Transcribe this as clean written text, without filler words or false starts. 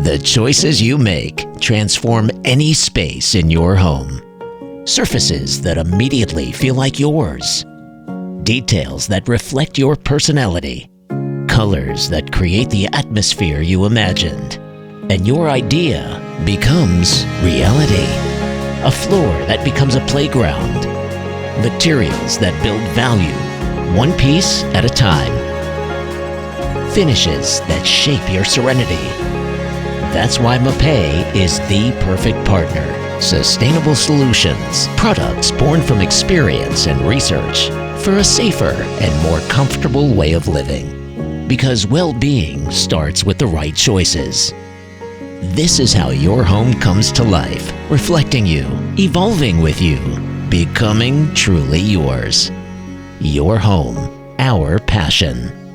The choices you make transform any space in your home. Surfaces that immediately feel like yours. Details that reflect your personality. Colors that create the atmosphere you imagined. And your idea becomes reality. A floor that becomes a playground. Materials that build value, one piece at a time. Finishes that shape your serenity. That's why MAPEI is the perfect partner. Sustainable solutions, products born from experience and research for a safer and more comfortable way of living. Because well-being starts with the right choices. This is how your home comes to life, reflecting you, evolving with you, becoming truly yours. Your home, our passion.